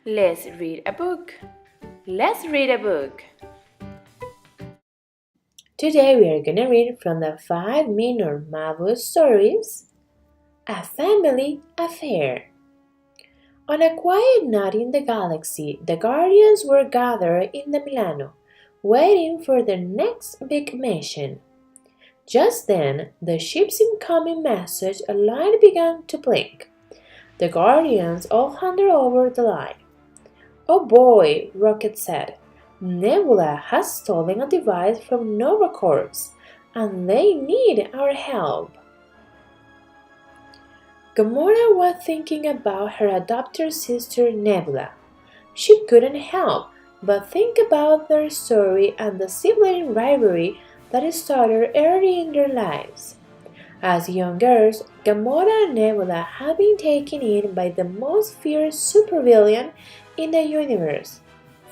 Let's read a book. Let's read a book. Today we are gonna read from the 5 minor marvelous stories, A Family Affair. On a quiet night in the galaxy, the Guardians were gathered in the Milano, waiting for their next big mission. Just then, the ship's incoming message light began to blink. The Guardians all handed over the light. "Oh boy," Rocket said. "Nebula has stolen a device from Nova Corps, and they need our help." Gamora was thinking about her adopted sister Nebula. She couldn't help but think about their story and the sibling rivalry that started early in their lives. As young girls, Gamora and Nebula had been taken in by the most fierce supervillain in the universe,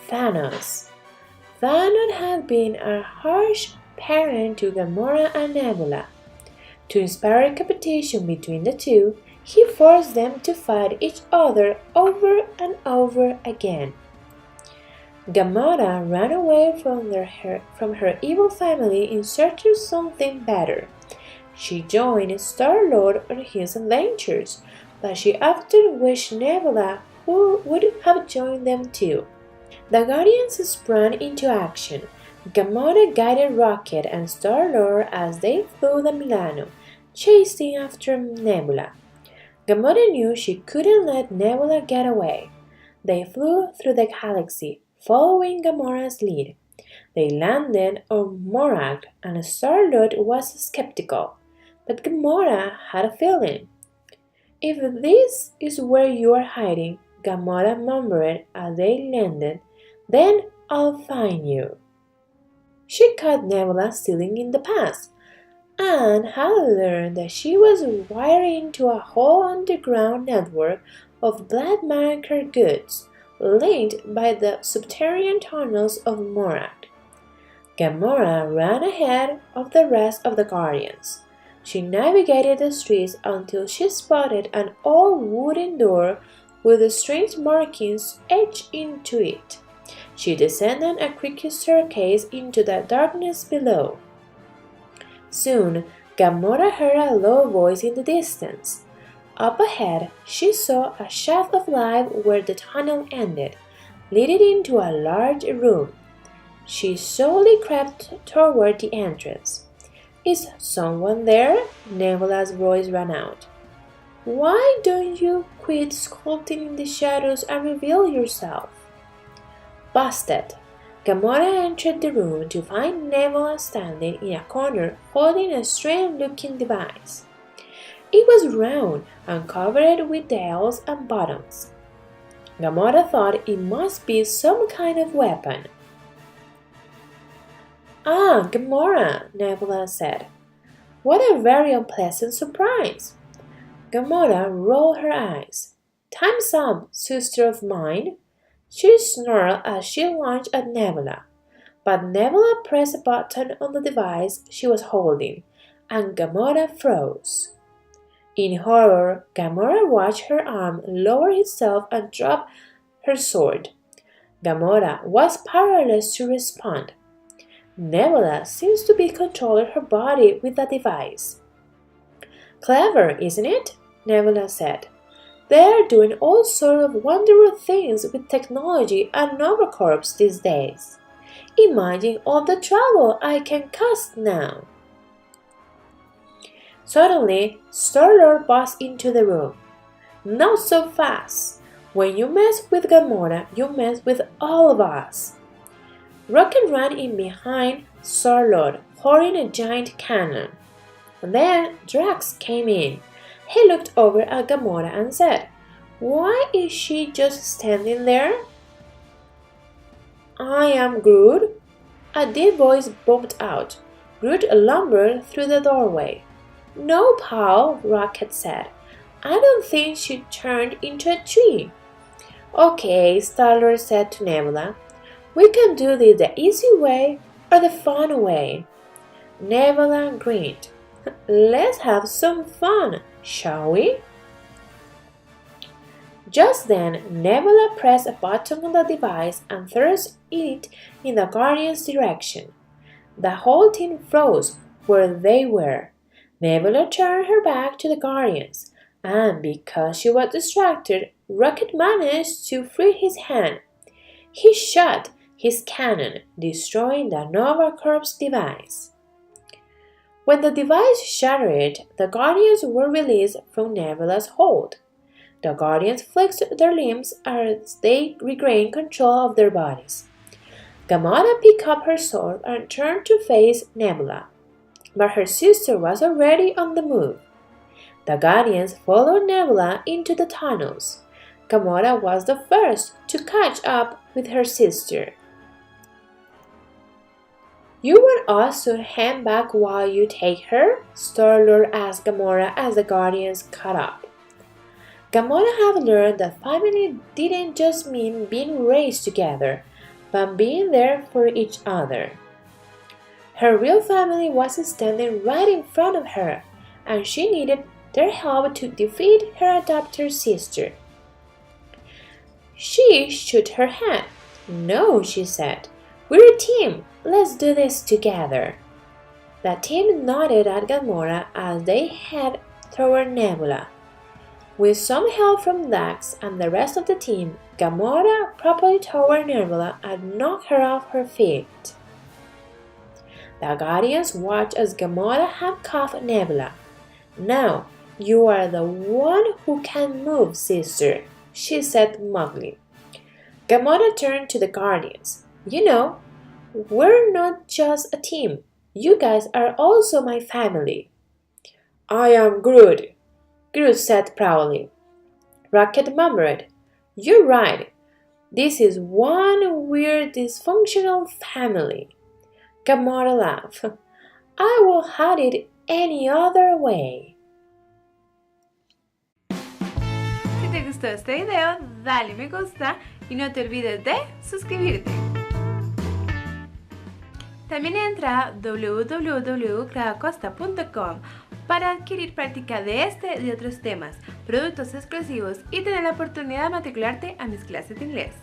Thanos. Thanos had been a harsh parent to Gamora and Nebula. To inspire competition between the two, he forced them to fight each other over and over again. Gamora ran away from her evil family in search of something better. She joined Star-Lord on his adventures, but she often wished Nebula would have joined them too. The Guardians sprang into action. Gamora guided Rocket and Star-Lord as they flew the Milano, chasing after Nebula. Gamora knew she couldn't let Nebula get away. They flew through the galaxy, following Gamora's lead. They landed on Morag, and Star-Lord was skeptical, but Gamora had a feeling. "If this is where you are hiding," Gamora murmured as they landed, "then I'll find you." She caught Nebula stealing in the past, and had learned that she was wired into a whole underground network of black market goods, linked by the subterranean tunnels of Morag. Gamora ran ahead of the rest of the Guardians. She navigated the streets until she spotted an old wooden door with strange markings etched into it. She descended a creaky staircase into the darkness below. Soon, Gamora heard a low voice in the distance. Up ahead, she saw a shaft of light where the tunnel ended, leading into a large room. She slowly crept toward the entrance. "Is someone there?" Nebula's voice rang out. "Why don't you quit skulking in the shadows and reveal yourself?" Busted! Gamora entered the room to find Nebula standing in a corner holding a strange-looking device. It was round and covered with dials and buttons. Gamora thought it must be some kind of weapon. "Ah, Gamora," Nebula said. "What a very unpleasant surprise." Gamora rolled her eyes. "Time's up, sister of mine," she snarled as she lunged at Nebula. But Nebula pressed a button on the device she was holding, and Gamora froze. In horror, Gamora watched her arm lower itself and drop her sword. Gamora was powerless to respond. Nebula seems to be controlling her body with the device. "Clever, isn't it?" Nebula said. "They're doing all sorts of wonderful things with technology and Nova Corps these days. Imagine all the trouble I can cause now." Suddenly, Star-Lord burst into the room. "Not so fast. When you mess with Gamora, you mess with all of us." Rocket ran in behind Star-Lord, holding a giant cannon. Then Drax came in. He looked over at Gamora and said, "Why is she just standing there?" "I am Groot," a deep voice boomed out. Groot lumbered through the doorway. "No, pal," Rocket said. "I don't think she turned into a tree." "Okay," Star-Lord said to Nebula. "We can do this the easy way or the fun way." Nebula grinned. "Let's have some fun, shall we?" Just then, Nebula pressed a button on the device and thrust it in the Guardian's direction. The whole team froze where they were. Nebula turned her back to the Guardians, and because she was distracted, Rocket managed to free his hand. He shot his cannon, destroying the Nova Corps device. When the device shattered, the Guardians were released from Nebula's hold. The Guardians flexed their limbs as they regained control of their bodies. Gamora picked up her sword and turned to face Nebula, but her sister was already on the move. The Guardians followed Nebula into the tunnels. Gamora was the first to catch up with her sister. "You want us to hang back while you take her?" Star-Lord asked Gamora as the Guardians caught up. Gamora had learned that family didn't just mean being raised together, but being there for each other. Her real family was standing right in front of her, and she needed their help to defeat her adopted sister. She shook her head. "No," she said. "We're a team. Let's do this together." The team nodded at Gamora as they headed toward Nebula. With some help from Dax and the rest of the team, Gamora propelled toward Nebula and knocked her off her feet. The Guardians watched as Gamora handcuffed Nebula. "Now, you are the one who can move, sister," she said mildly. Gamora turned to the Guardians. "You know, we're not just a team. You guys are also my family." "I am Groot," Groot said proudly. Rocket murmured, "You're right. This is one weird dysfunctional family." Gamora laughed. "I won't have it any other way." Si te gustó este video, dale me gusta y no te olvides de suscribirte. También entra a www.claudacosta.com para adquirir práctica de este y de otros temas, productos exclusivos y tener la oportunidad de matricularte a mis clases de inglés.